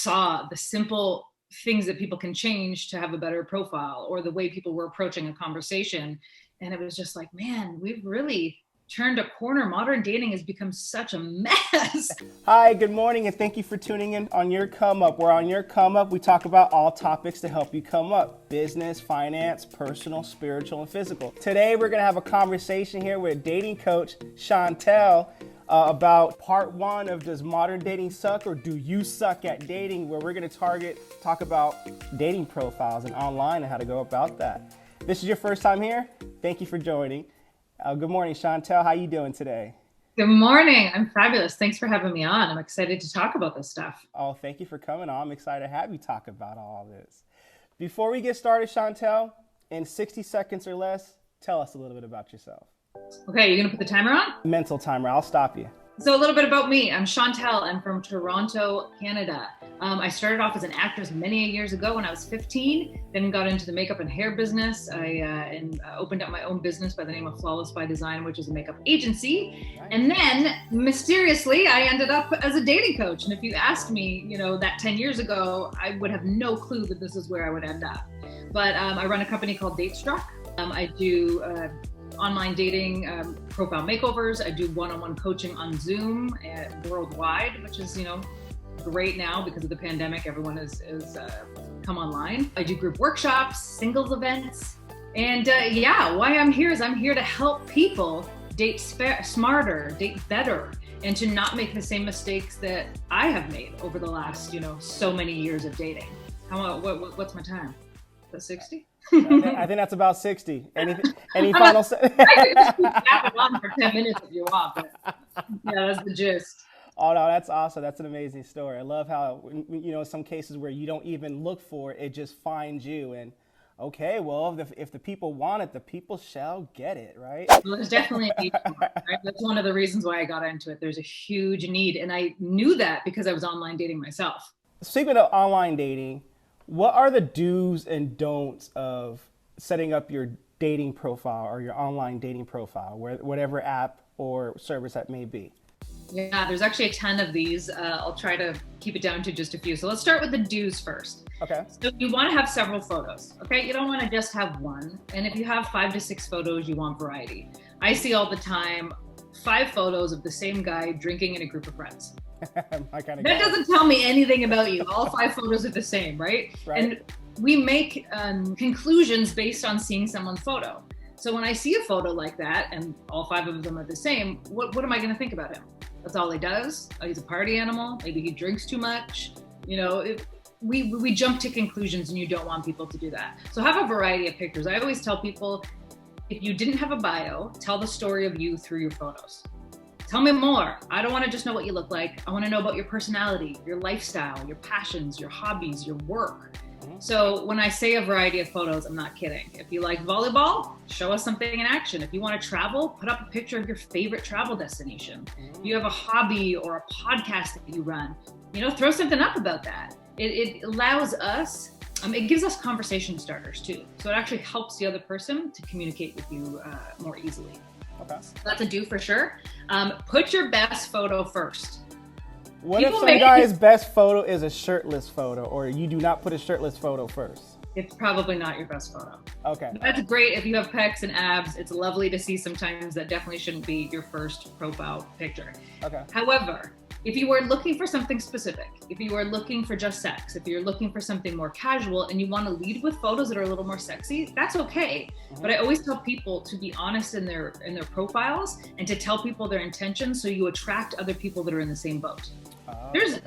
saw the simple things that people can change to have a better profile, or the way people were approaching a conversation. And it was just like, man, we've really turned a corner. Modern dating has become such a mess. Hi, good morning, and thank you for tuning in on Your Come Up. Where on Your Come Up, we talk about all topics to help you come up: business, finance, personal, spiritual, and physical. Today, we're going to have a conversation here with dating coach Shantelle about part one of Does Modern Dating Suck, or Do You Suck at Dating, where we're going to talk about dating profiles and online and how to go about that. If this is your first time here, thank you for joining. Good morning, Shantelle. How you doing today? Good morning. I'm fabulous. Thanks for having me on. I'm excited to talk about this stuff. Oh, thank you for coming on. I'm excited to have you talk about all this. Before we get started, Shantelle, in 60 seconds or less, tell us a little bit about yourself. Okay, you're going to put the timer on? Mental timer. I'll stop you. So a little bit about me. I'm Shantelle. I'm from Toronto, Canada. I started off as an actress many years ago when I was 15, then got into the makeup and hair business. I opened up my own business by the name of Flawless by Design, which is a makeup agency. And then mysteriously, I ended up as a dating coach. And if you asked me, that 10 years ago, I would have no clue that this is where I would end up. But I run a company called Datestruck. I do online dating profile makeovers. I do one-on-one coaching on Zoom worldwide, which is, great now because of the pandemic. Everyone is come online. I do group workshops, singles events. And why I'm here is I'm here to help people date smarter, date better, and to not make the same mistakes that I have made over the last, so many years of dating. What's my time? Is that 60? I think that's about 60. Any final? I could just keep yapping on for 10 minutes if you want, but yeah, that's the gist. Oh no, that's awesome. That's an amazing story. I love how, in some cases where you don't even look for it, it just finds you. And okay, well, if the people want it, the people shall get it, right? Well, there's definitely a need for it, right? That's one of the reasons why I got into it. There's a huge need, and I knew that because I was online dating myself. Speaking of online dating, what are the do's and don'ts of setting up your dating profile or your online dating profile, whatever app or service that may be? Yeah, there's actually a ton of these. I'll try to keep it down to just a few. So let's start with the do's first. Okay. So you want to have several photos, okay? You don't want to just have one. And if you have 5 to 6 photos, you want variety. I see all the time 5 photos of the same guy drinking in a group of friends. That doesn't tell me anything about you. All 5 photos are the same, right? And we make conclusions based on seeing someone's photo. So when I see a photo like that and all 5 of them are the same, what am I going to think about him? That's all he does. Oh, he's a party animal. Maybe he drinks too much. We jump to conclusions, and you don't want people to do that. So have a variety of pictures. I always tell people, if you didn't have a bio, tell the story of you through your photos. Tell me more. I don't want to just know what you look like. I want to know about your personality, your lifestyle, your passions, your hobbies, your work. So when I say a variety of photos, I'm not kidding. If you like volleyball, show us something in action. If you want to travel, put up a picture of your favorite travel destination. If you have a hobby or a podcast that you run, throw something up about that. It allows us, it gives us conversation starters too. So it actually helps the other person to communicate with you more easily. Okay. So that's a do for sure. Put your best photo first. What if some guy's best photo is a shirtless photo, or you do not put a shirtless photo first? It's probably not your best photo. Okay. That's great if you have pecs and abs. It's lovely to see sometimes. That definitely shouldn't be your first profile picture. Okay. However, if you are looking for something specific, if you are looking for just sex, if you're looking for something more casual and you want to lead with photos that are a little more sexy, that's okay. But I always tell people to be honest in their profiles and to tell people their intentions so you attract other people that are in the same boat. There's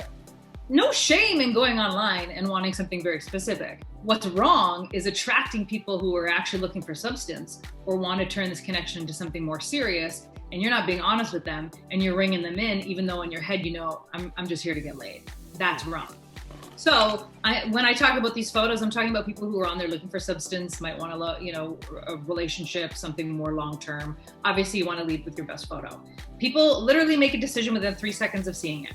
no shame in going online and wanting something very specific. What's wrong is attracting people who are actually looking for substance or want to turn this connection into something more serious, and you're not being honest with them and you're ringing them in, even though in your head, I'm just here to get laid. That's wrong. So when I talk about these photos, I'm talking about people who are on there looking for substance, might want to, a relationship, something more long-term. Obviously, you want to lead with your best photo. People literally make a decision within 3 seconds of seeing it.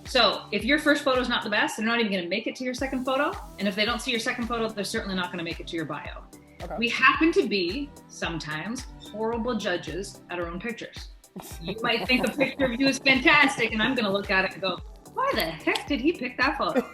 So if your first photo is not the best, they're not even going to make it to your second photo. And if they don't see your second photo, they're certainly not going to make it to your bio. Okay. We happen to be sometimes horrible judges at our own pictures. You might think a picture of you is fantastic, and I'm going to look at it and go, why the heck did he pick that photo?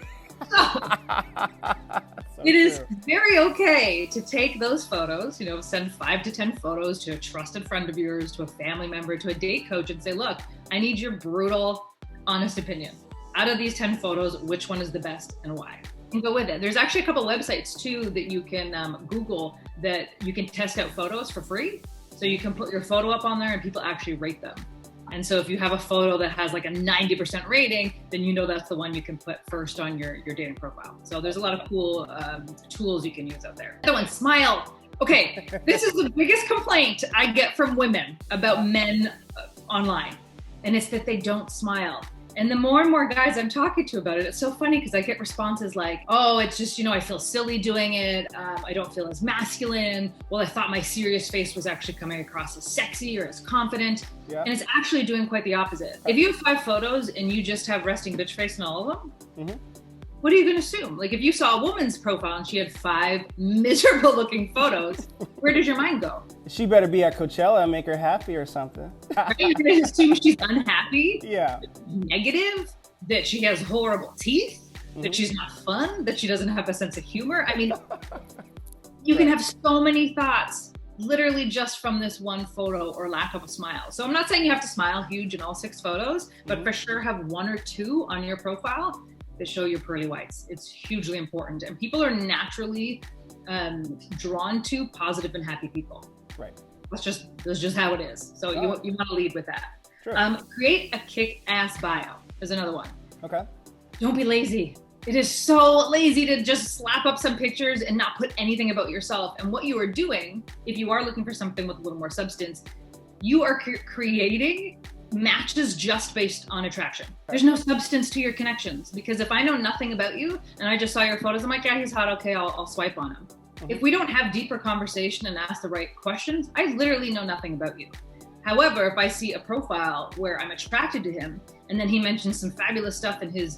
So it is very okay to take those photos, send 5 to 10 photos to a trusted friend of yours, to a family member, to a date coach, and say, look, I need your brutal, honest opinion. Out of these 10 photos, which one is the best and why? And go with it. There's actually a couple websites too that you can Google that you can test out photos for free. So you can put your photo up on there and people actually rate them. And so if you have a photo that has like a 90% rating, then that's the one you can put first on your dating profile. So there's a lot of cool tools you can use out there. Another one, smile. Okay, this is the biggest complaint I get from women about men online. And it's that they don't smile. And the more and more guys I'm talking to about it, it's so funny because I get responses like, oh, it's just, I feel silly doing it. I don't feel as masculine. Well, I thought my serious face was actually coming across as sexy or as confident. Yeah. And it's actually doing quite the opposite. If you have 5 photos and you just have resting bitch face in all of them, what are you going to assume? Like if you saw a woman's profile and she had 5 miserable looking photos, where does your mind go? She better be at Coachella and make her happy or something. Are you going to assume she's unhappy? Yeah. Negative? That she has horrible teeth? That she's not fun? That she doesn't have a sense of humor? I mean, you can have so many thoughts literally just from this one photo or lack of a smile. So I'm not saying you have to smile huge in all 6 photos, but for sure have 1 or 2 on your profile that show your pearly whites. It's hugely important. And people are naturally drawn to positive and happy people. Right. That's just how it is. So you want to lead with that. Sure. Create a kick-ass bio is another one. Okay. Don't be lazy. It is so lazy to just slap up some pictures and not put anything about yourself. And what you are doing, if you are looking for something with a little more substance, you are creating matches just based on attraction. There's no substance to your connections, because if I know nothing about you and I just saw your photos, I'm like, yeah, he's hot. Okay, I'll swipe on him. If we don't have deeper conversation and ask the right questions, I literally know nothing about you. However, if I see a profile where I'm attracted to him and then he mentions some fabulous stuff in his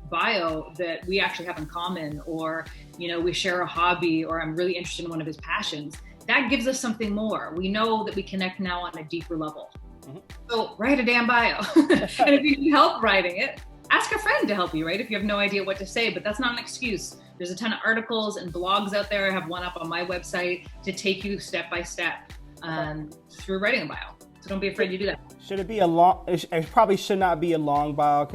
bio that we actually have in common, or, we share a hobby, or I'm really interested in one of his passions, that gives us something more. We know that we connect now on a deeper level. So write a damn bio. And if you need help writing it, ask a friend to help you, right? If you have no idea what to say, but that's not an excuse. There's a ton of articles and blogs out there. I have one up on my website to take you step by step through writing a bio. So don't be afraid to do that. Should it be a long, it probably should not be a long bio,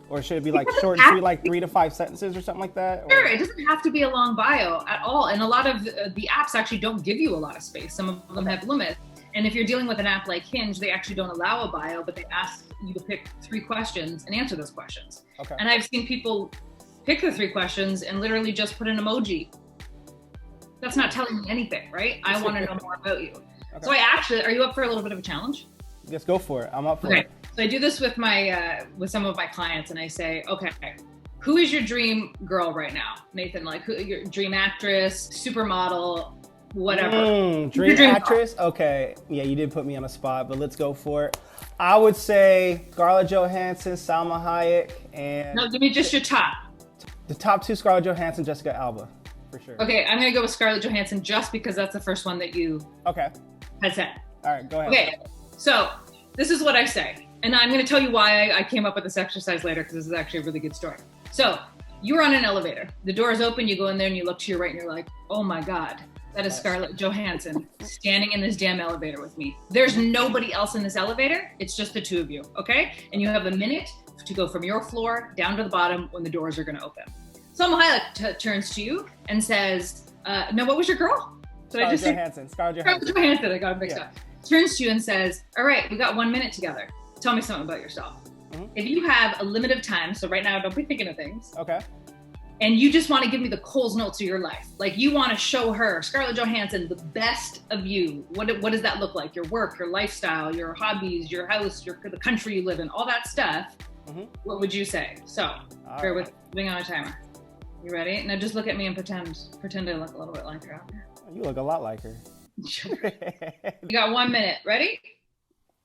or should it be like short and sweet, like 3 to 5 sentences or something like that? Sure, it doesn't have to be a long bio at all. And a lot of the apps actually don't give you a lot of space. Some of them have limits. And if you're dealing with an app like Hinge, they actually don't allow a bio, but they ask you to pick 3 questions and answer those questions. Okay. And I've seen people pick the 3 questions and literally just put an emoji. That's not telling me anything, right? I want to know more about you. Okay. So are you up for a little bit of a challenge? Let's go for it. I'm up for it. So I do this with with some of my clients, and I say, okay, who is your dream girl right now? Nathan, like who, your dream actress, supermodel, whatever. Dream actress? Okay. Yeah, you did put me on a spot, but let's go for it. I would say Scarlett Johansson, Salma Hayek, and... No, give me just your top. The top 2, Scarlett Johansson, Jessica Alba, for sure. Okay, I'm going to go with Scarlett Johansson just because that's the first one that you had said. All right, go ahead. Okay, so this is what I say. And I'm going to tell you why I came up with this exercise later, because this is actually a really good story. So you're on an elevator. The door is open. You go in there and you look to your right and you're like, oh my God. That is Scarlett Johansson standing in this damn elevator with me. There's nobody else in this elevator. It's just the 2 of you, okay? And you have a minute to go from your floor down to the bottom when the doors are gonna open. Salma Hayek turns to you and says, no, what was your girl? Scarlett Johansson. Scarlett Johansson, I got it mixed up. Turns to you and says, all right, we got 1 minute together. Tell me something about yourself. If you have a limit of time, so right now don't be thinking of things. Okay. And you just want to give me the Coles Notes of your life. Like you want to show her, Scarlett Johansson, the best of you. What does that look like? Your work, your lifestyle, your hobbies, your house, the country you live in, all that stuff. What would you say? So, bear with me on a timer. You ready? Now just look at me and pretend I look a little bit like her out there. You look a lot like her. You got 1 minute. Ready?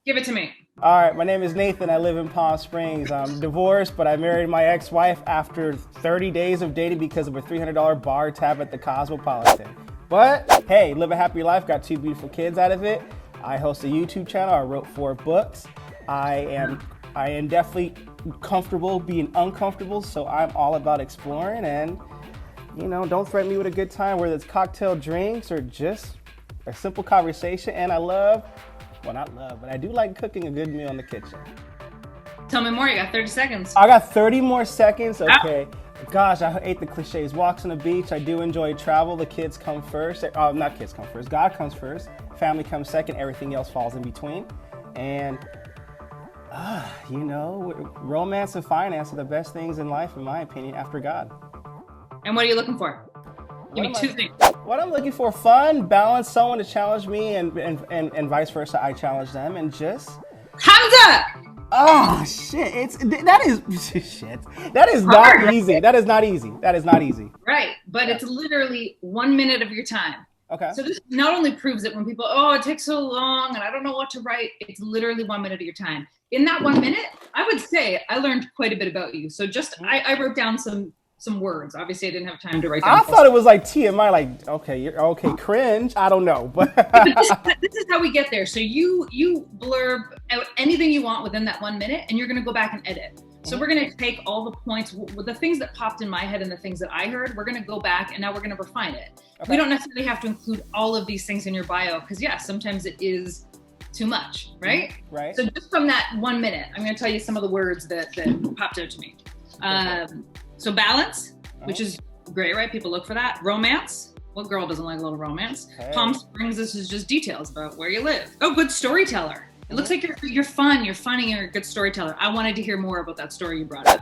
Give it to me. All right, my name is Nathan. I live in Palm Springs. I'm divorced, but I married my ex-wife after 30 days of dating because of a $300 bar tab at the Cosmopolitan. But hey, live a happy life. Got 2 beautiful kids out of it. I host a YouTube channel. I wrote 4 books. I am I am definitely comfortable being uncomfortable, so I'm all about exploring. And, you know, don't threaten me with a good time, whether it's cocktail drinks or just a simple conversation. And I love, well, not love, but I do like cooking a good meal in the kitchen. Tell me more. You got 30 seconds. I got 30 more seconds. Okay. Gosh, I hate the cliches. Walks on the beach. I do enjoy travel. The kids come first. Not kids come first. God comes first. Family comes second. Everything else falls in between. And, you know, romance and finance are the best things in life, in my opinion, after God. And what are you looking for? Give me two things. What I'm looking for: fun, balance, someone to challenge me, and vice versa. I challenge them, and just Hamza. Oh shit! That is not easy. That is not easy. That is not easy. Right, but it's literally 1 minute of your time. Okay. So this not only proves that when people, it takes so long and I don't know what to write, it's literally 1 minute of your time. In that 1 minute, I would say I learned quite a bit about you. So I wrote down some words. Obviously, I didn't have time to write down. I thought it was like TMI, like, okay, you're okay, cringe. I don't know, but this is how we get there. So you blurb out anything you want within that 1 minute, and you're going to go back and edit. So we're going to take all the points, the things that popped in my head and the things that I heard, we're going to go back and now we're going to refine it. Okay. We don't necessarily have to include all of these things in your bio because, sometimes it is too much, right? Right. So just from that 1 minute, I'm going to tell you some of the words that popped out to me. So balance, which is great, right? People look for that. Romance. What girl doesn't like a little romance? Hey. Palm Springs, this is just details about where you live. Oh, good storyteller. It looks like you're fun, you're funny, you're a good storyteller. I wanted to hear more about that story you brought up.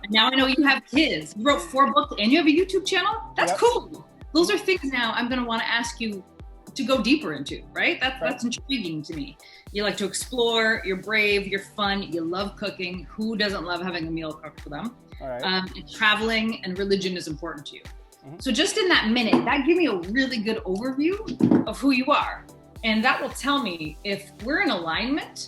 Now I know you have kids. You wrote 4 books and you have a YouTube channel? That's cool. Those are things now I'm going to want to ask you to go deeper into, right? That's intriguing to me. You like to explore, you're brave, you're fun, you love cooking. Who doesn't love having a meal cooked for them? All right. And traveling and religion is important to you. So just in that minute, that gave me a really good overview of who you are. And that will tell me if we're in alignment,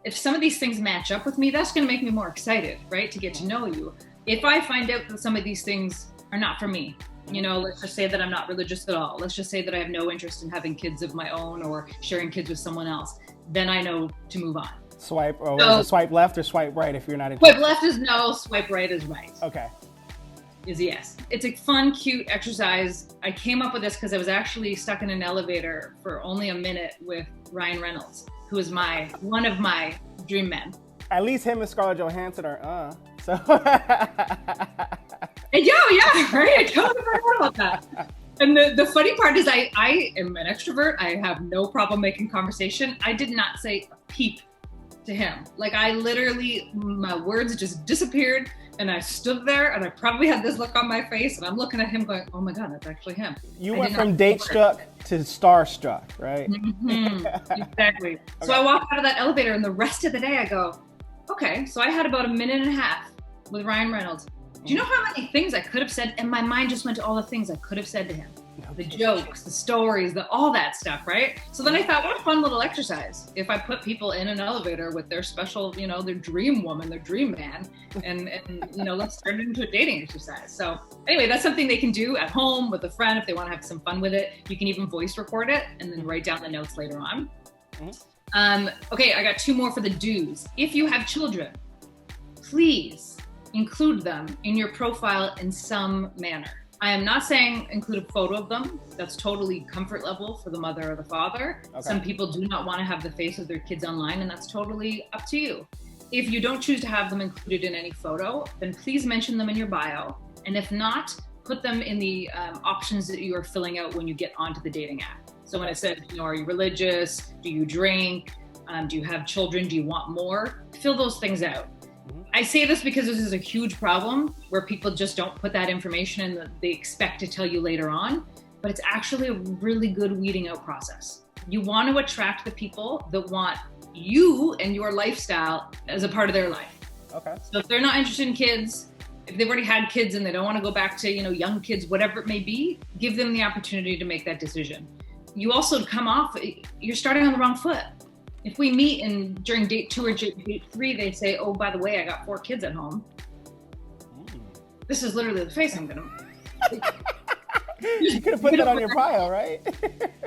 if some of these things match up with me, that's going to make me more excited, right? To get to know you. If I find out that some of these things are not for me, let's just say that I'm not religious at all. Let's just say that I have no interest in having kids of my own or sharing kids with someone else. Then I know to move on. Swipe left or swipe right if you're not interested? Swipe left is no, swipe right is right. Okay. Is yes. It's a fun, cute exercise. I came up with this because I was actually stuck in an elevator for only a minute with Ryan Reynolds, who is one of my dream men. At least him and Scarlett Johansson are so. And yeah, right? I totally forgot about that. And the funny part is I am an extrovert. I have no problem making conversation. I did not say a peep to him. Like I literally, my words just disappeared. And I stood there and I probably had this look on my face and I'm looking at him going, oh my God, that's actually him. You went from date struck to starstruck, right? Exactly. Okay. So I walked out of that elevator and the rest of the day I go, okay, so I had about a minute and a half with Ryan Reynolds. Do you know how many things I could have said? And my mind just went to all the things I could have said to him. The jokes, the stories, all that stuff, right? So then I thought, what a fun little exercise. If I put people in an elevator with their special, their dream woman, their dream man, and let's turn it into a dating exercise. So anyway, that's something they can do at home with a friend if they want to have some fun with it. You can even voice record it and then write down the notes later on. Okay, I got 2 more for the do's. If you have children, please include them in your profile in some manner. I am not saying include a photo of them. That's totally comfort level for the mother or the father. Okay. Some people do not want to have the face of their kids online, and that's totally up to you. If you don't choose to have them included in any photo, then please mention them in your bio. And if not, put them in the options that you are filling out when you get onto the dating app. So when it says, are you religious? Do you drink? Do you have children? Do you want more? Fill those things out. I say this because this is a huge problem where people just don't put that information in that they expect to tell you later on, but it's actually a really good weeding out process. You want to attract the people that want you and your lifestyle as a part of their life. Okay. So if they're not interested in kids, if they've already had kids and they don't want to go back to, young kids, whatever it may be, give them the opportunity to make that decision. You also you're starting on the wrong foot. If we meet and during date 2 or date 3, they say, oh, by the way, I got 4 kids at home. This is literally the face I'm going to You could have put that on your bio, right?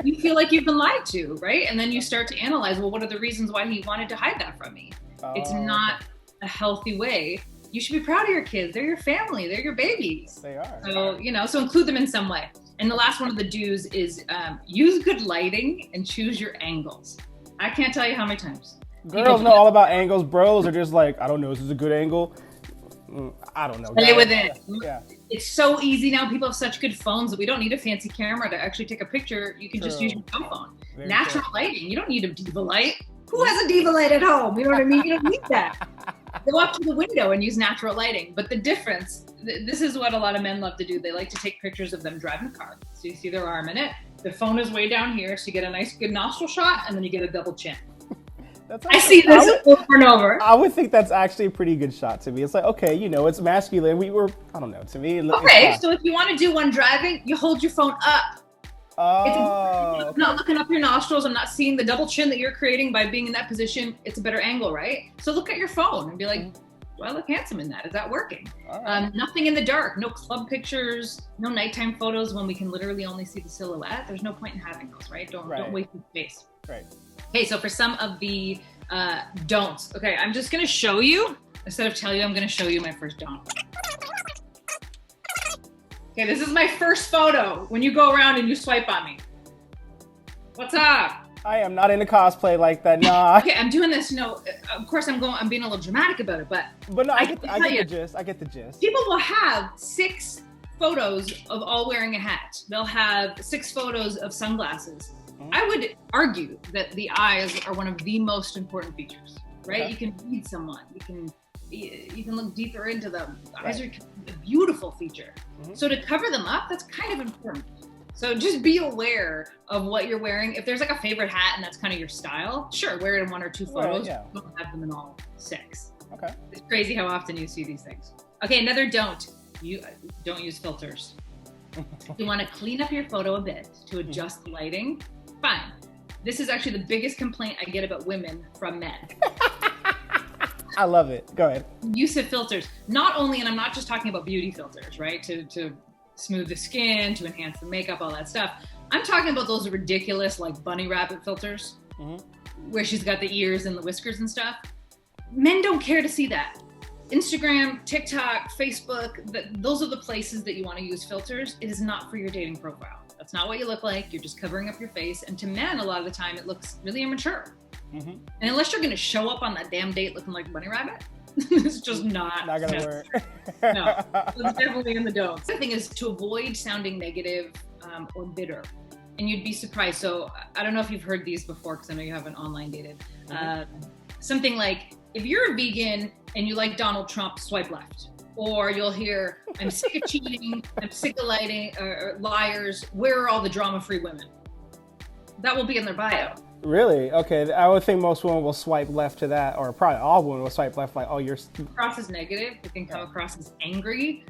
You feel like you've been lied to, right? And then you start to analyze, well, what are the reasons why he wanted to hide that from me? It's not a healthy way. You should be proud of your kids. They're your family. They're your babies. They are. So, so include them in some way. And the last one of the do's is use good lighting and choose your angles. I can't tell you how many times. Girls know all about angles. Bros are just like, I don't know, is this a good angle? I don't know. Play with it. Yeah. It's so easy now. People have such good phones that we don't need a fancy camera to actually take a picture. You can just use your cell phone. Very Natural lighting. You don't need a diva light. Who has a diva light at home? You know what I mean? You don't need that. Go up to the window and use natural lighting. But the difference, this is what a lot of men love to do. They like to take pictures of them driving a car. So you see their arm in it. The phone is way down here, so you get a nice good nostril shot, and then you get a double chin. I see this over and over. I would think that's actually a pretty good shot to me. It's like, okay, it's masculine. I don't know, to me. Okay, so if you want to do one driving, you hold your phone up. Oh. I'm not looking up your nostrils. I'm not seeing the double chin that you're creating by being in that position. It's a better angle, right? So look at your phone and be like, do I look handsome in that? Is that working? Right. Nothing in the dark. No club pictures. No nighttime photos when we can literally only see the silhouette. There's no point in having those, right? Don't waste your space. Right. Okay, so for some of the don'ts. Okay, I'm just going to show you. Instead of tell you, I'm going to show you my first don't. Okay, this is my first photo when you go around and you swipe on me. What's up? I am not into cosplay like that, nah. Okay, I'm doing this, of course I'm being a little dramatic about it, but no, I get the gist. People will have 6 photos of all wearing a hat. They'll have 6 photos of sunglasses. I would argue that the eyes are one of the most important features, right? Okay. You can read someone, you can look deeper into them. Eyes are a beautiful feature. So to cover them up, that's kind of important. So just be aware of what you're wearing. If there's like a favorite hat and that's kind of your style, sure, wear it in 1 or 2 photos. Right, yeah. Don't have them in all 6. Okay. It's crazy how often you see these things. Okay, another don't. You don't use filters. If you want to clean up your photo a bit to adjust the lighting, fine. This is actually the biggest complaint I get about women from men. I love it. Go ahead. Use of filters. Not only, and I'm not just talking about beauty filters, right? To smooth the skin, to enhance the makeup, all that stuff. I'm talking about those ridiculous like bunny rabbit filters where she's got the ears and the whiskers and stuff. Men don't care to see that. Instagram, TikTok, Facebook, those are the places that you want to use filters. It is not for your dating profile. That's not what you look like. You're just covering up your face. And to men, a lot of the time, it looks really immature. And unless you're going to show up on that damn date looking like a bunny rabbit, it's just not gonna work. No, it's definitely in the don't. The thing is to avoid sounding negative or bitter. And you'd be surprised. So I don't know if you've heard these before, because I know you haven't online dated. Something like, if you're a vegan and you like Donald Trump, swipe left. Or you'll hear, I'm sick of cheating, I'm sick of liars, where are all the drama-free women? That will be in their bio. Really? Okay, I would think most women will swipe left to that, or probably all women will swipe left, like, oh, you're... Across as negative, it can come across as angry.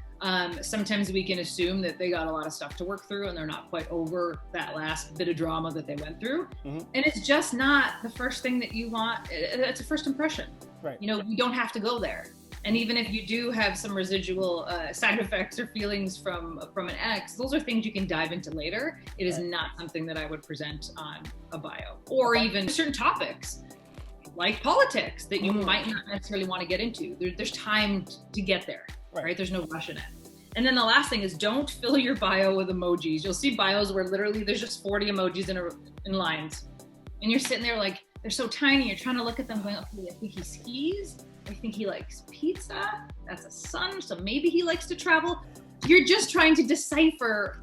Sometimes we can assume that they got a lot of stuff to work through and they're not quite over that last bit of drama that they went through. And it's just not the first thing that you want. It's a first impression. Right. You don't have to go there. And even if you do have some residual side effects or feelings from an ex, those are things you can dive into later. It is not something that I would present on a bio, or even certain topics like politics that you might not necessarily want to get into. There's time to get there, right? There's no rush in it. And then the last thing is, don't fill your bio with emojis. You'll see bios where literally there's just 40 emojis in lines. And you're sitting there like, they're so tiny. You're trying to look at them going, okay, I think he skis. I think he likes pizza. That's a son, so maybe he likes to travel. You're just trying to decipher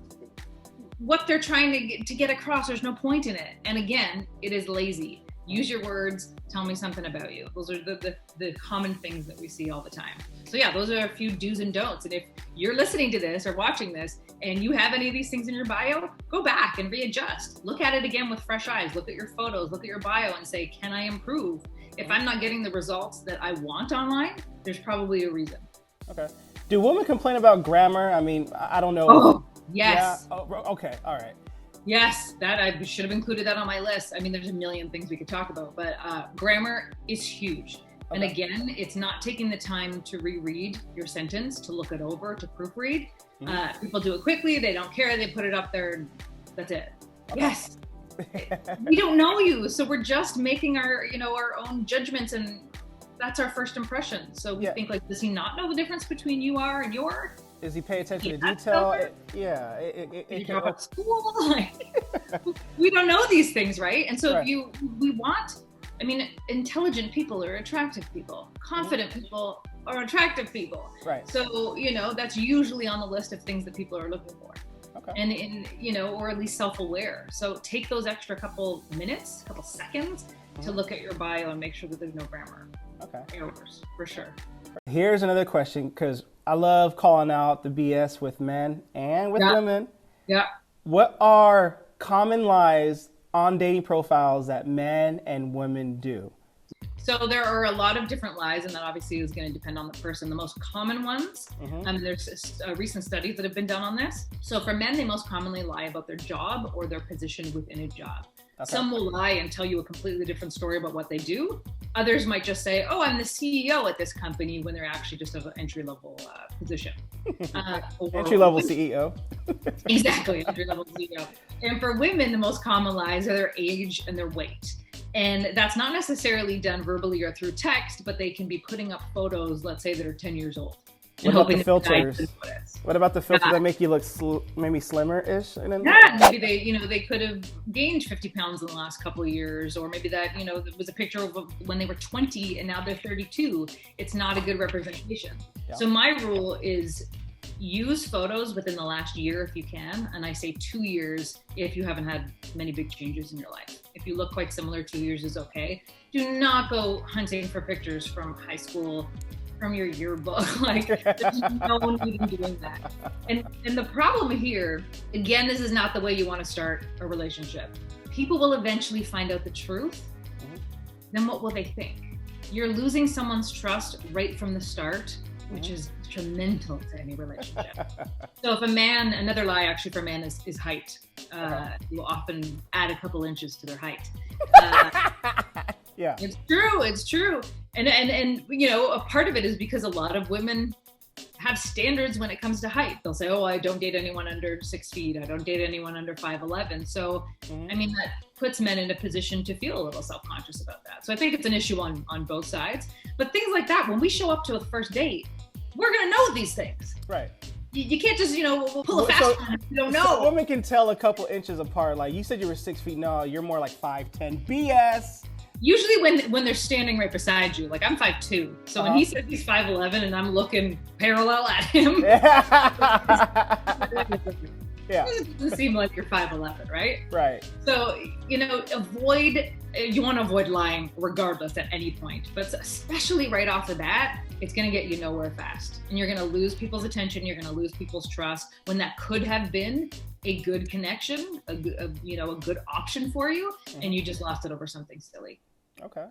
what they're trying to get across. There's no point in it. And again, it is lazy. Use your words. Tell me something about you. Those are the common things that we see all the time. So yeah, those are a few do's and don'ts. And if you're listening to this or watching this and you have any of these things in your bio, go back and readjust. Look at it again with fresh eyes. Look at your photos, look at your bio and say, can I improve? If I'm not getting the results that I want online, there's probably a reason. Okay. Do women complain about grammar? I mean, I don't know. Oh, yes. Yeah? Oh, okay. All right. Yes, that I should have included that on my list. I mean, there's a million things we could talk about, but grammar is huge. Okay. And again, it's not taking the time to reread your sentence, to look it over, to proofread. People do it quickly. They don't care. They put it up there and that's it. Okay. Yes. We don't know you. So we're just making our own judgments and that's our first impression. So we think like, does he not know the difference between you are and your? Does he pay attention to detail? It drop out of school. We don't know these things, right? And so we want, I mean, intelligent people are attractive people. Confident people are attractive people. Right. So, you know, that's usually on the list of things that people are looking for. Okay. And you know, or at least self-aware. So take those extra couple minutes, couple seconds to look at your bio and make sure that there's no grammar errors, for sure. Here's another question, because I love calling out the BS with men and with women. Yeah. What are common lies on dating profiles that men and women do? So there are a lot of different lies, and that obviously is going to depend on the person. The most common ones, there's recent studies that have been done on this. So for men, they most commonly lie about their job or their position within a job. Okay. Some will lie and tell you a completely different story about what they do. Others might just say, oh, I'm the CEO at this company, when they're actually just of an entry-level position. Entry-level CEO. Exactly, entry-level CEO. And for women, the most common lies are their age and their weight. And that's not necessarily done verbally or through text, but they can be putting up photos, let's say, that are 10 years old. What about the filters? What about the filters that make you look maybe slimmer-ish? Maybe they could have gained 50 pounds in the last couple of years, or maybe that, you know, it was a picture of when they were 20 and now they're 32. It's not a good representation. Yeah. So my rule is use photos within the last year if you can, and I say 2 years if you haven't had many big changes in your life. If you look quite similar, 2 years is okay. Do not go hunting for pictures from high school, from your yearbook. Like, there's no need in doing that. And the problem here, again, this is not the way you want to start a relationship. People will eventually find out the truth. Then what will they think? You're losing someone's trust right from the start, which is detrimental to any relationship. So if a man, another lie actually for men is height. You will often add a couple inches to their height. Yeah, it's true. And you know, a part of it is because a lot of women have standards when it comes to height. They'll say, oh, I don't date anyone under 6 feet. I don't date anyone under 5'11". So, I mean, that puts men in a position to feel a little self-conscious about that. So I think it's an issue on both sides. But things like that, when we show up to a first date, we're going to know these things. Right. You can't just, you know, pull a fast one if you don't know. So a woman can tell a couple inches apart. Like, you said you were 6 feet. No, you're more like 5'10". BS. Usually when they're standing right beside you, like I'm 5'2". So when he says he's 5'11" and I'm looking parallel at him, it doesn't seem like you're 5'11", right? Right. So, you know, you want to avoid lying regardless at any point, but especially right off the bat, it's going to get you nowhere fast. And you're going to lose people's attention. You're going to lose people's trust when that could have been a good connection, a good option for you, and you just lost it over something silly. Okay,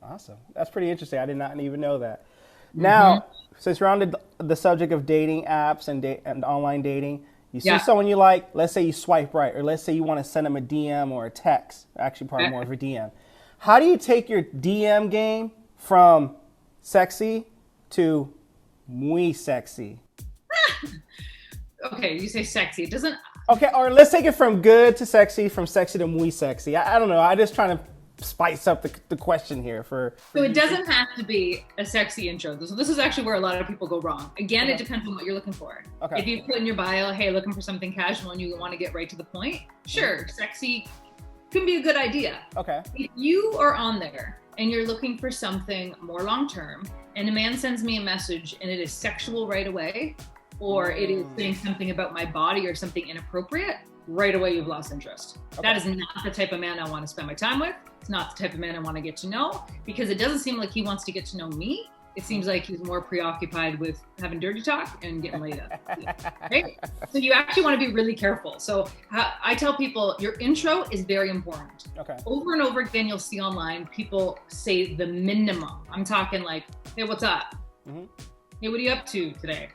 awesome. That's pretty interesting. I did not even know that. Now, since we're on the subject of dating apps and online dating, you see someone you like, let's say you swipe right, or let's say you want to send them a DM or a text, actually probably more of a DM. How do you take your DM game from sexy to muy sexy? Okay, you say sexy. It doesn't... Okay, or let's take it from good to sexy, from sexy to muy sexy. I don't know. I'm just trying to spice up the question here for So it doesn't have to be a sexy intro. So this is actually where a lot of people go wrong. Again, it depends on what you're looking for. Okay. If you put in your bio, hey, looking for something casual and you want to get right to the point, sure, sexy can be a good idea. Okay. If you are on there and you're looking for something more long-term, and a man sends me a message and it is sexual right away, or it is saying something about my body or something inappropriate, right away you've lost interest. Okay. That is not the type of man I want to spend my time with. It's not the type of man I want to get to know, because it doesn't seem like he wants to get to know me. It seems like he's more preoccupied with having dirty talk and getting laid up. Right? So you actually want to be really careful. So I tell people your intro is very important. Okay. Over and over again, you'll see online people say the minimum. I'm talking like, hey, what's up? Hey, what are you up to today?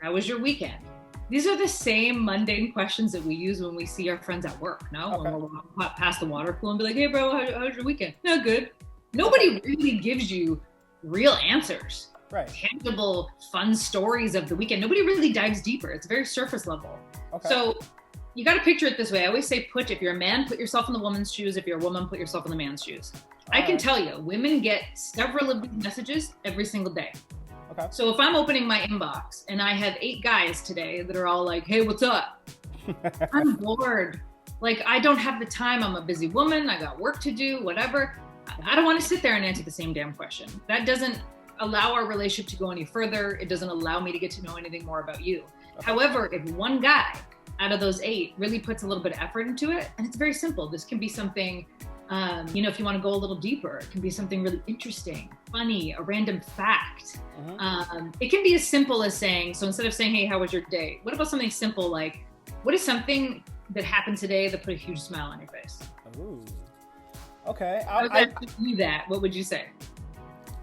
How was your weekend? These are the same mundane questions that we use when we see our friends at work, no? Okay. When we're walking past the water pool and be like, hey bro, how's your weekend? No, good. Nobody really gives you real answers. Right. Tangible, fun stories of the weekend. Nobody really dives deeper. It's very surface level. Okay. So you got to picture it this way. I always say if you're a man, put yourself in the woman's shoes. If you're a woman, put yourself in the man's shoes. I can tell you, women get several of these messages every single day. Okay. So if I'm opening my inbox and I have 8 guys today that are all like, hey, what's up? I'm bored. Like, I don't have the time. I'm a busy woman. I got work to do, whatever. I don't want to sit there and answer the same damn question. That doesn't allow our relationship to go any further. It doesn't allow me to get to know anything more about you. Okay. However, if one guy out of those 8 really puts a little bit of effort into it, and it's very simple. This can be something, if you want to go a little deeper, it can be something really interesting, funny, a random fact. It can be as simple as saying, so instead of saying, hey, how was your day? What about something simple like, what is something that happened today that put a huge smile on your face? Ooh. Okay. What would you say?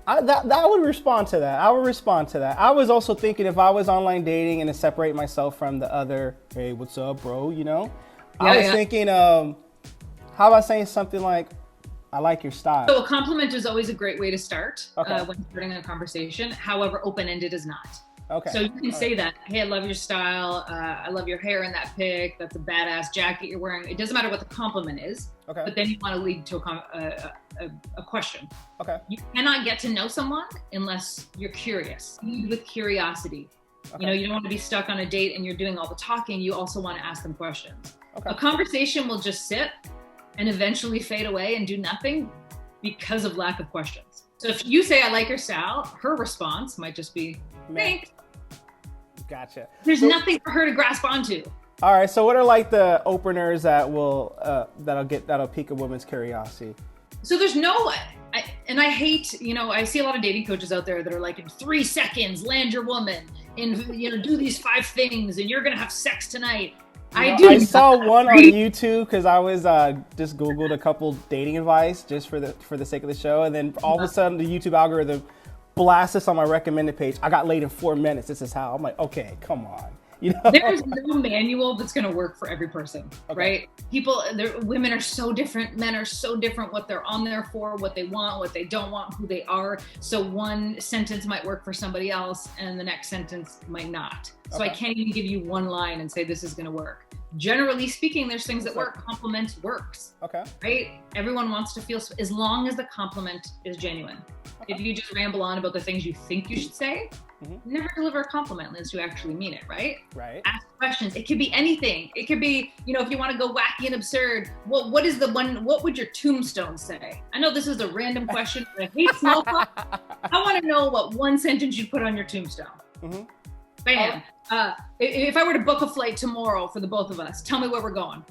I would respond to that. I would respond to that. I was also thinking if I was online dating and to separate myself from the other, hey, what's up, bro? I was thinking, how about saying something like, I like your style. So a compliment is always a great way to start when starting a conversation. However, open-ended is not. Okay. So you can say that, hey, I love your style. I love your hair in that pic. That's a badass jacket you're wearing. It doesn't matter what the compliment is, but then you want to lead to a question. Okay. You cannot get to know someone unless you're curious. Lead with curiosity. Okay. You don't want to be stuck on a date and you're doing all the talking. You also want to ask them questions. Okay. A conversation will just sit and eventually fade away and do nothing because of lack of questions. So if you say, I like your style, her response might just be, thanks. Gotcha. There's nothing for her to grasp onto. All right. So what are like the openers that that'll pique a woman's curiosity? So there's and I hate, I see a lot of dating coaches out there that are like, in 3 seconds, land your woman and, do these 5 things and you're going to have sex tonight. I saw one on YouTube because I was just Googled a couple dating advice just for the sake of the show. And then all of a sudden the YouTube algorithm blast this on my recommended page. I got laid in 4 minutes. This is how. I'm like, okay, come on. There's no manual that's going to work for every person, right? Women are so different. Men are so different. What they're on there for, what they want, what they don't want, who they are. So one sentence might work for somebody else, and the next sentence might not. So I can't even give you one line and say this is going to work. Generally speaking, there's things that work. Compliments works. Okay. Right? Everyone wants to feel, as long as the compliment is genuine. Okay. If you just ramble on about the things you think you should say, never deliver a compliment unless you actually mean it, right? Right. Ask questions. It could be anything. It could be, if you want to go wacky and absurd, what would your tombstone say? I know this is a random question, but I hate small talk. I want to know what one sentence you'd put on your tombstone. Bam. If I were to book a flight tomorrow for the both of us, tell me where we're going.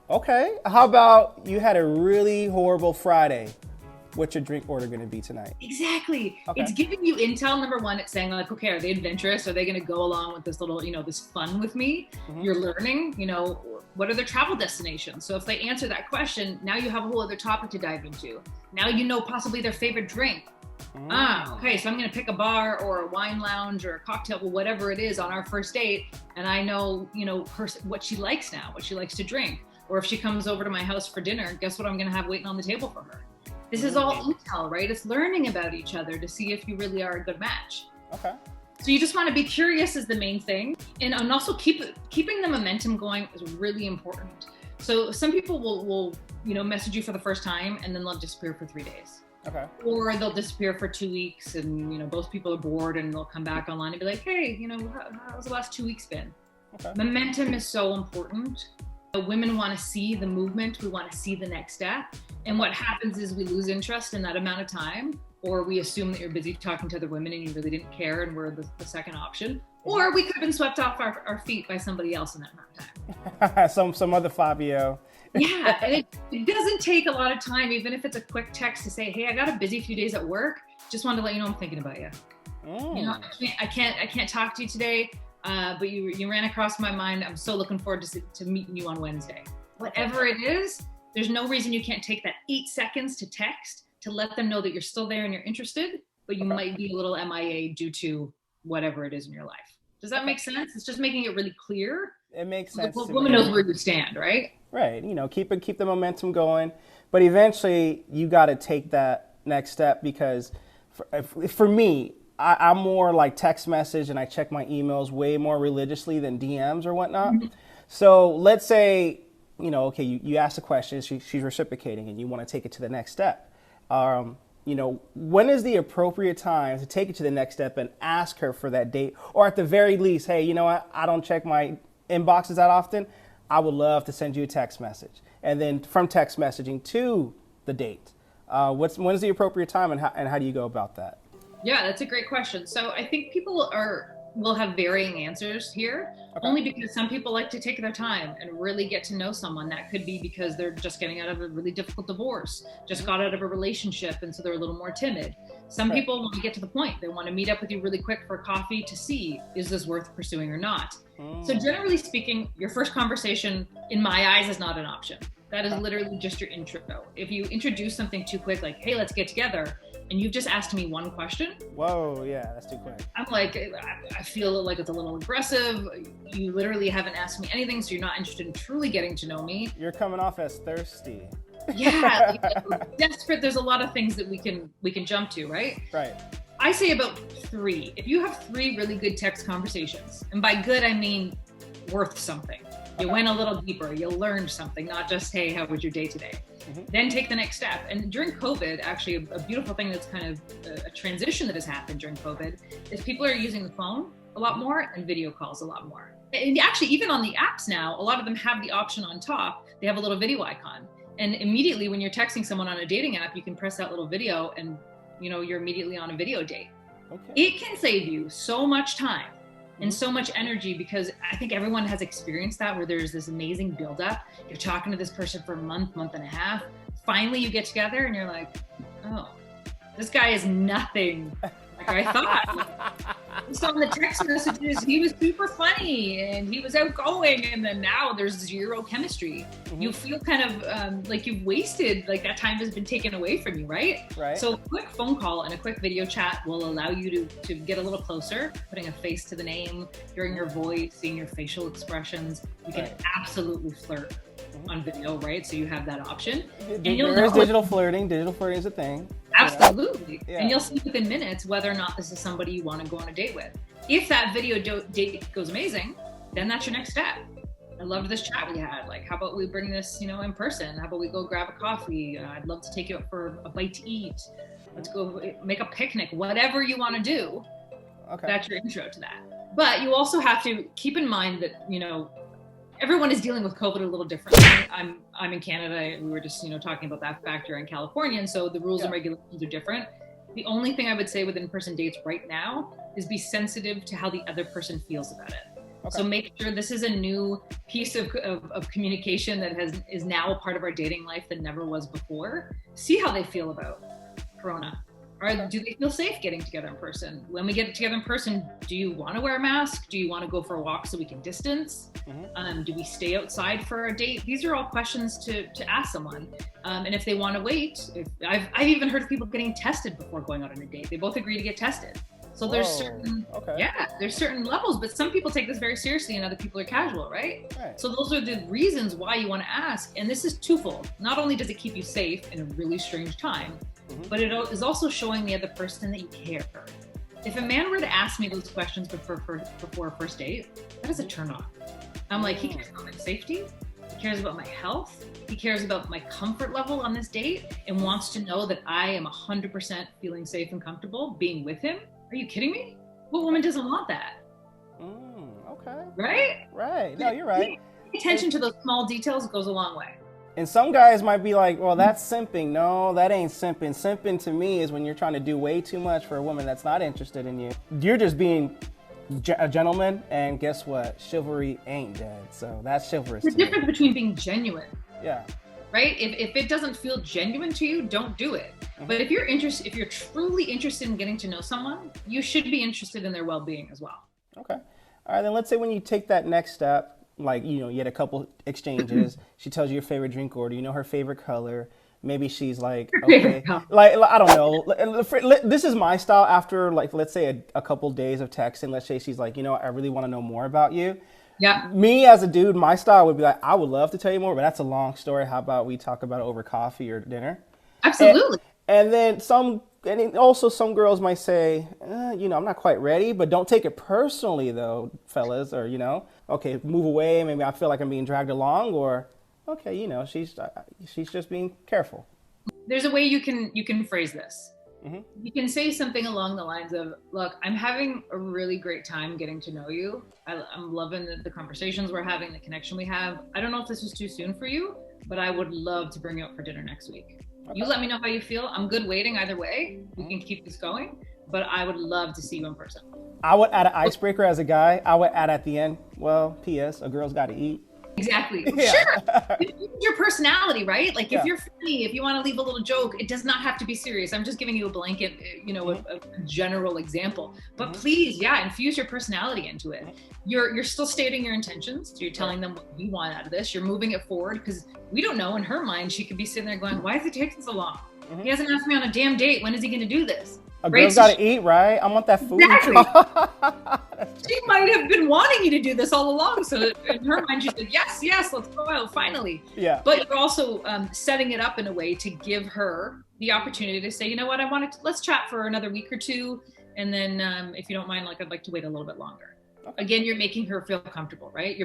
Okay. How about you had a really horrible Friday? What's your drink order going to be tonight? Exactly. Okay. It's giving you intel. Number one, it's saying like, okay, are they adventurous? Are they going to go along with this little, this fun with me? You're learning, what are their travel destinations? So if they answer that question, now you have a whole other topic to dive into. Now possibly their favorite drink. Okay, so I'm going to pick a bar or a wine lounge or a cocktail or whatever it is on our first date. And I know, what she likes now, what she likes to drink. Or if she comes over to my house for dinner, guess what I'm going to have waiting on the table for her? This is all intel, right? It's learning about each other to see if you really are a good match. Okay. So you just want to be curious is the main thing. And also keeping the momentum going is really important. So some people will message you for the first time and then they'll disappear for 3 days. Okay. Or they'll disappear for 2 weeks and, both people are bored and they'll come back online and be like, hey, how's the last 2 weeks been? Okay. Momentum is so important. Women want to see the movement. We want to see the next step. And what happens is we lose interest in that amount of time, or we assume that you're busy talking to other women and you really didn't care and we're the second option. Or we could have been swept off our feet by somebody else in that amount of time. some other Fabio. Yeah, and it doesn't take a lot of time, even if it's a quick text to say, hey, I got a busy few days at work. Just wanted to let you know I'm thinking about you. I can't talk to you today. But you ran across my mind. I'm so looking forward to meeting you on Wednesday. Whatever it is, there's no reason you can't take that 8 seconds to text to let them know that you're still there and you're interested, but you might be a little MIA due to whatever it is in your life. Does that make sense? It's just making it really clear. It makes sense. The woman knows where you stand, right? Right. Keep the momentum going, but eventually you got to take that next step because for me, I'm more like text message and I check my emails way more religiously than DMs or whatnot. So let's say, you ask a question, she's reciprocating and you want to take it to the next step. When is the appropriate time to take it to the next step and ask her for that date? Or at the very least, hey, you know what? I don't check my inboxes that often. I would love to send you a text message. And then from text messaging to the date. When is the appropriate time, and how do you go about that? Yeah, that's a great question. So I think people will have varying answers here, only because some people like to take their time and really get to know someone. That could be because they're just getting out of a really difficult divorce, just got out of a relationship, and so they're a little more timid. Some people want to get to the point. They want to meet up with you really quick for coffee to see, is this worth pursuing or not? So generally speaking, your first conversation, in my eyes, is not an option. That is literally just your intro. If you introduce something too quick, like, hey, let's get together, and you've just asked me one question. Whoa, yeah, that's too quick. I'm like, I feel like it's a little aggressive. You literally haven't asked me anything, so you're not interested in truly getting to know me. You're coming off as thirsty. Yeah, desperate. There's a lot of things that we can jump to, right? Right. I say about 3. If you have 3 really good text conversations, and by good, I mean worth something. You went a little deeper, you learned something, not just, hey, how was your day today? Then take the next step. And during COVID, actually a beautiful thing that's kind of a transition that has happened during COVID is people are using the phone a lot more and video calls a lot more. And actually, even on the apps now, a lot of them have the option on top. They have a little video icon. And immediately when you're texting someone on a dating app, you can press that little video and you're immediately on a video date. Okay. It can save you so much time and so much energy, because I think everyone has experienced that, where there's this amazing buildup. You're talking to this person for a month and a half. Finally, you get together and you're like, oh, this guy is nothing like I thought. So in the text messages, he was super funny and he was outgoing, and then now there's zero chemistry. You feel kind of like you've wasted, like that time has been taken away from you, right? So a quick phone call and a quick video chat will allow you to get a little closer, putting a face to the name, hearing your voice, seeing your facial expressions. You can absolutely flirt on video, right? So you have that option. There's digital flirting. Digital flirting is a thing. Absolutely. Yeah. And you'll see within minutes whether or not this is somebody you want to go on a date with. If that video date goes amazing, then that's your next step. I loved this chat we had. Like, how about we bring this, in person? How about we go grab a coffee? I'd love to take you out for a bite to eat. Let's go make a picnic. Whatever you want to do, that's your intro to that. But you also have to keep in mind that, everyone is dealing with COVID a little differently. I'm in Canada. We were just, talking about that factor in California. And so the rules and regulations are different. The only thing I would say with in-person dates right now is be sensitive to how the other person feels about it. So make sure this is a new piece of communication that is now a part of our dating life that never was before. See how they feel about Corona. Or do they feel safe getting together in person? When we get together in person, do you want to wear a mask? Do you want to go for a walk so we can distance? Do we stay outside for a date? These are all questions to ask someone. And if they want to wait, I've even heard of people getting tested before going out on a date. They both agree to get tested. So there's there's certain levels, but some people take this very seriously and other people are casual, right? So those are the reasons why you want to ask. And this is twofold. Not only does it keep you safe in a really strange time, but it is also showing the other person that you care. If a man were to ask me those questions before a first date, that is a turn on. I'm like, he cares about my safety, he cares about my health, he cares about my comfort level on this date, and wants to know that I am 100% feeling safe and comfortable being with him. Are you kidding me? What woman doesn't want that? Right? No, you're right. Pay attention to those small details goes a long way. And some guys might be like, well, that's simping. No, that ain't simping. Simping to me is when you're trying to do way too much for a woman that's not interested in you. You're just being a gentleman, and guess what? Chivalry ain't dead. So that's chivalrous. The difference between being genuine. Yeah. Right? If it doesn't feel genuine to you, don't do it. But if you're truly interested in getting to know someone, you should be interested in their well-being as well. Okay. All right, then let's say when you take that next step, like, you had a couple exchanges, she tells you your favorite drink order, her favorite color. Maybe she's like, okay, like, I don't know. This is my style after, like, let's say a couple days of texting. Let's say she's like, I really want to know more about you. Yeah. Me as a dude, my style would be like, I would love to tell you more, but that's a long story. How about we talk about it over coffee or dinner? Absolutely. And then some girls might say, I'm not quite ready, but don't take it personally though, fellas, or, okay, move away. Maybe I feel like I'm being dragged along, or, okay, she's just being careful. there's a way you can phrase this. Mm-hmm. You can say something along the lines of, look, I'm having a really great time getting to know you. I'm loving the conversations we're having, the connection we have. I don't know if this is too soon for you, but I would love to bring you out for dinner next week. Okay. You let me know how you feel. I'm good waiting either way. We can keep this going, but I would love to see you in person. I would add an icebreaker as a guy. I would add at the end, well, P.S., a girl's got to eat. Exactly. Yeah. Sure. Your personality, right? Like Yeah. if you're funny, if you want to leave a little joke, it does not have to be serious. I'm just giving you a blanket, a general example. But please, infuse your personality into it. You're still stating your intentions. You're telling them what you want out of this. You're moving it forward because we don't know. In her mind, she could be sitting there going, "Why is it taking so long? He hasn't asked me on a damn date. When is he going to do this?" A girl's got to eat, right? I want that food. Exactly. She might have been wanting you to do this all along. So in her mind, she said, yes, let's go out, finally. Yeah. But you're also setting it up in a way to give her the opportunity to say, you know what, let's chat for another week or two. And then if you don't mind, I'd like to wait a little bit longer. Okay. Again, you're making her feel comfortable, right?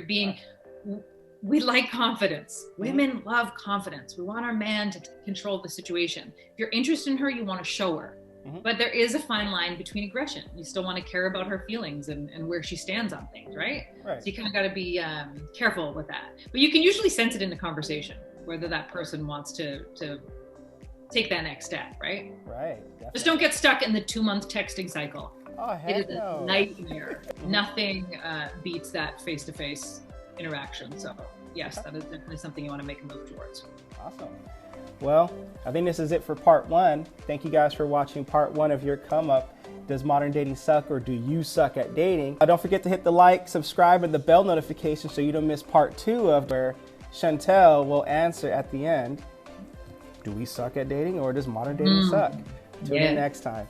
We like confidence. Women love confidence. We want our man to control the situation. If you're interested in her, you want to show her. But there is a fine line between aggression. You still want to care about her feelings and where she stands on things, right? So you kind of got to be careful with that. But you can usually sense it in the conversation, whether that person wants to take that next step, right? Right. Definitely. Just don't get stuck in the 2-month texting cycle. Oh, heck it is no. a nightmare. Nothing beats that face-to-face interaction. So yes, that is definitely something you want to make a move towards. Awesome. Well, I think this is it for part 1. Thank you guys for watching part 1 of Your Come Up. Does modern dating suck, or do you suck at dating? Don't forget to hit the like, subscribe, and the bell notification so you don't miss part 2 of where Shantelle will answer at the end. Do we suck at dating, or does modern dating suck? Tune in next time.